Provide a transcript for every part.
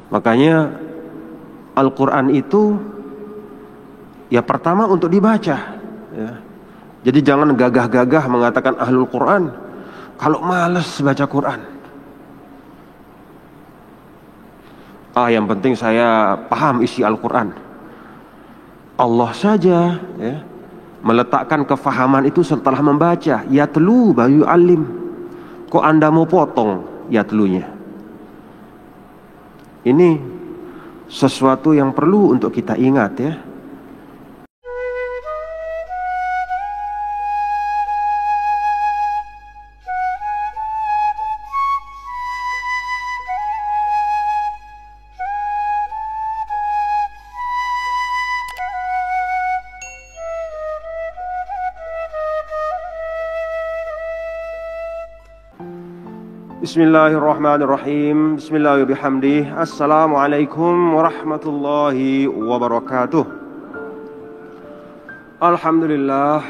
Makanya Al-Quran itu ya pertama untuk dibaca ya. Jadi jangan gagah-gagah mengatakan ahlul Quran kalau malas baca Quran. Yang penting saya paham isi Al-Quran. Allah saja ya, meletakkan kefahaman itu setelah membaca. Yatlu bayu alim. Kok Anda mau potong yatlunya? Ini sesuatu yang perlu untuk kita ingat ya. Bismillahirrahmanirrahim. Bismillahirrahmanirrahim. Assalamualaikum warahmatullahi wabarakatuh. Alhamdulillah.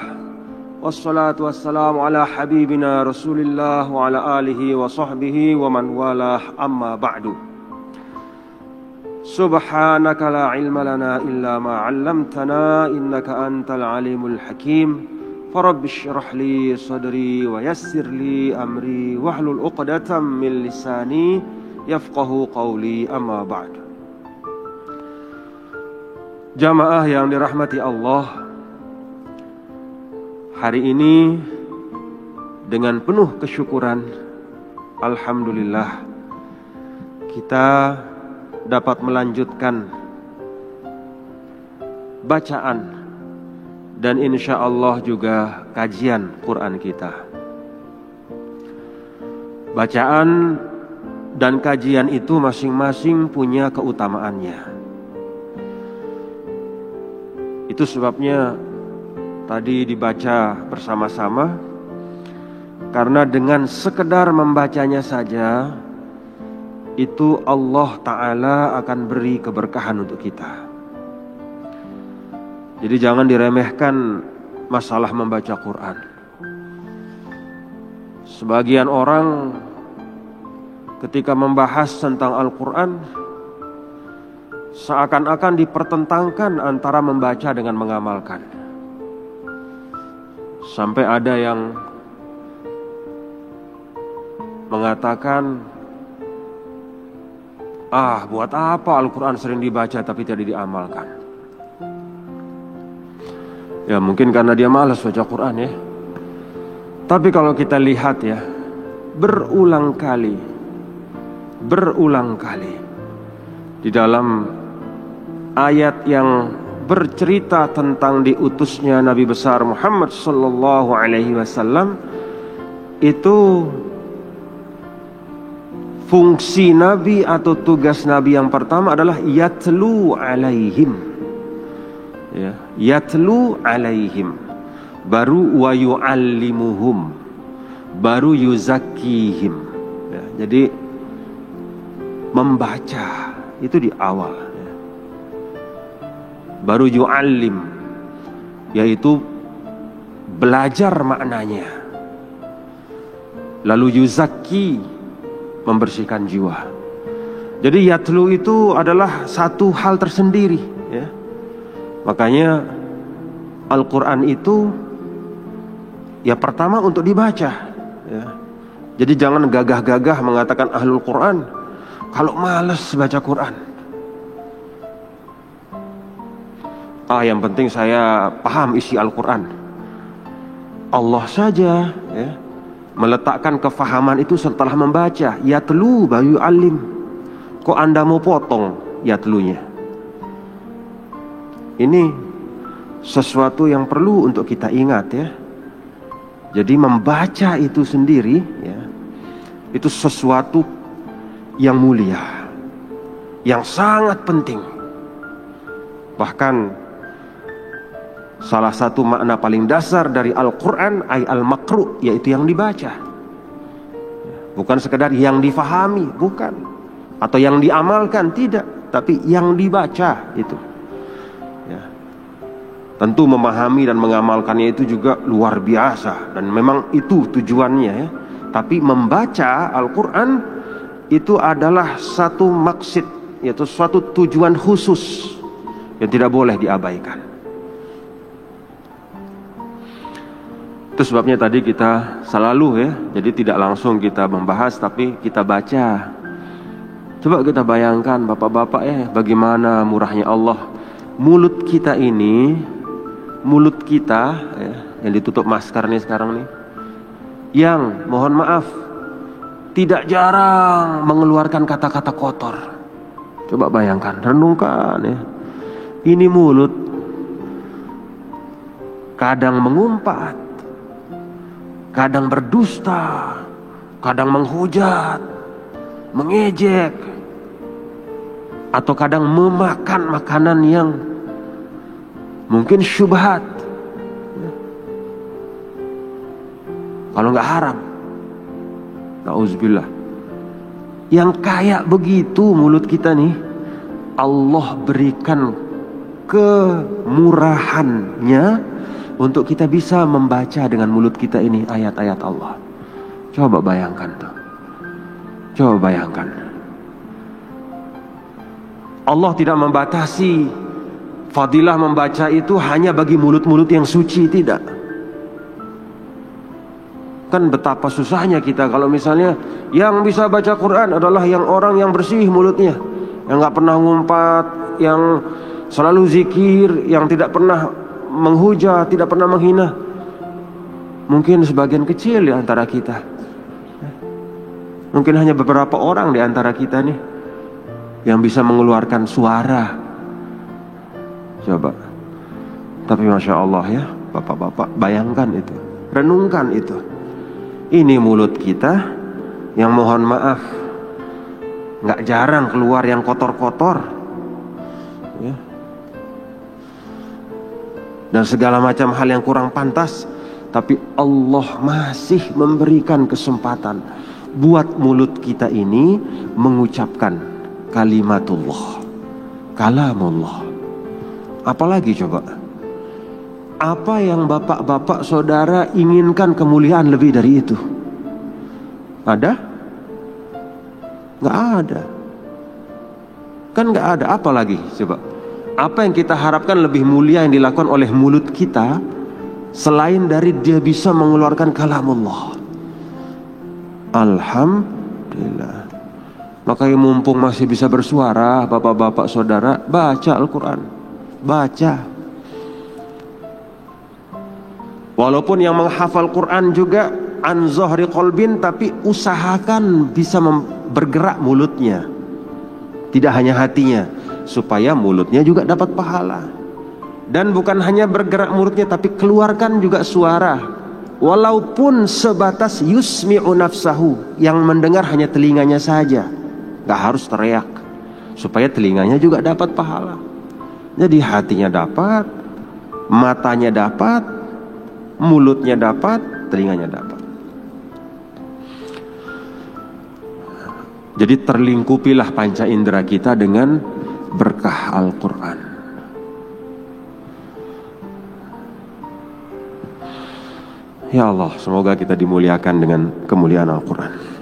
Wassalatu wassalamu ala habibina Rasulillah wa ala alihi wa sahbihi wa man walah, amma ba'du. Subhanaka la ilma lana illa ma 'allamtana innaka antal alimul hakim. Farabbi syrah li sadri wa yassir li amri wahlul 'uqdatam min lisani yafqahu qawli, amma ba'd. Jamaah yang dirahmati Allah, hari ini dengan penuh kesyukuran, alhamdulillah, kita dapat melanjutkan bacaan dan insya Allah juga kajian Quran kita. Bacaan dan kajian itu masing-masing punya keutamaannya. Itu sebabnya tadi dibaca bersama-sama, karena dengan sekedar membacanya saja itu Allah Ta'ala akan beri keberkahan untuk kita. Jadi jangan diremehkan masalah membaca Quran. Sebagian orang ketika membahas tentang Al-Quran seakan-akan dipertentangkan antara membaca dengan mengamalkan. Sampai ada yang mengatakan, buat apa Al-Quran sering dibaca tapi tidak diamalkan? Ya mungkin karena dia malas baca Quran ya. Tapi kalau kita lihat ya, berulang kali di dalam ayat yang bercerita tentang diutusnya Nabi besar Muhammad sallallahu alaihi wasallam, itu fungsi Nabi atau tugas Nabi yang pertama adalah yatlu alaihim. Ya, yatlu alaihim, baru wa yu'allimuhum, baru yuzakkihim ya, jadi membaca itu di awal ya. Baru yu'allim, yaitu belajar maknanya, lalu yuzakki, membersihkan jiwa. Jadi yatlu itu adalah satu hal tersendiri ya. Makanya Al-Quran itu ya pertama untuk dibaca ya. Jadi jangan gagah-gagah mengatakan ahlul Quran kalau malas baca Quran. Yang penting saya paham isi Al-Quran. Allah saja ya, meletakkan kefahaman itu setelah membaca. Yatlu bayu alim. Kok Anda mau potong yatlunya? Ini sesuatu yang perlu untuk kita ingat ya. Jadi membaca itu sendiri ya, itu sesuatu yang mulia, yang sangat penting. Bahkan salah satu makna paling dasar dari Al-Quran ay al-makru, yaitu yang dibaca. Bukan sekedar yang difahami, bukan, atau yang diamalkan, tidak, tapi yang dibaca itu. Tentu memahami dan mengamalkannya itu juga luar biasa, dan memang itu tujuannya ya. Tapi membaca Al-Quran itu adalah satu maksud yaitu suatu tujuan khusus yang tidak boleh diabaikan. Itu sebabnya tadi kita selalu jadi tidak langsung kita membahas, tapi kita baca. Coba kita bayangkan bapak-bapak bagaimana murahnya Allah. Mulut kita ini, mulut kita yang ditutup masker nih sekarang nih, yang mohon maaf tidak jarang mengeluarkan kata-kata kotor. Coba bayangkan, renungkan Ini mulut kadang mengumpat, kadang berdusta, kadang menghujat, mengejek, atau kadang memakan makanan yang mungkin syubhat, kalau nggak haram. Nauzubillah. Yang kayak begitu mulut kita nih, Allah berikan kemurahannya untuk kita bisa membaca dengan mulut kita ini ayat-ayat Allah. Coba bayangkan tuh. Coba bayangkan. Allah tidak membatasi fadilah membaca itu hanya bagi mulut-mulut yang suci, tidak. Kan betapa susahnya kita kalau misalnya yang bisa baca Quran adalah orang yang bersih mulutnya, yang gak pernah ngumpat, yang selalu zikir, yang tidak pernah menghujat, tidak pernah menghina. Mungkin sebagian kecil di antara kita, mungkin hanya beberapa orang di antara kita nih yang bisa mengeluarkan suara. Coba. Tapi Masya Allah ya, bapak-bapak, bayangkan itu, renungkan itu. Ini mulut kita yang mohon maaf gak jarang keluar yang kotor-kotor ya, dan segala macam hal yang kurang pantas. Tapi Allah masih memberikan kesempatan buat mulut kita ini mengucapkan kalimatullah, kalamullah. Apalagi coba, apa yang bapak-bapak saudara inginkan kemuliaan lebih dari itu? Ada? Gak ada. Kan gak ada. Apa lagi coba? Apa yang kita harapkan lebih mulia yang dilakukan oleh mulut kita selain dari dia bisa mengeluarkan kalamullah? Alhamdulillah. Makanya mumpung masih bisa bersuara, bapak-bapak saudara, baca Al-Quran. Baca. Walaupun yang menghafal Quran juga an zahri qalbin, tapi usahakan bisa bergerak mulutnya, tidak hanya hatinya, supaya mulutnya juga dapat pahala. Dan bukan hanya bergerak mulutnya, tapi keluarkan juga suara, walaupun sebatas yusmi'u nafsahu, yang mendengar hanya telinganya saja, gak harus teriak, supaya telinganya juga dapat pahala. Jadi hatinya dapat, matanya dapat, mulutnya dapat, telinganya dapat. Jadi terlingkupilah panca indera kita dengan berkah Al-Quran. Ya Allah, semoga kita dimuliakan dengan kemuliaan Al-Quran.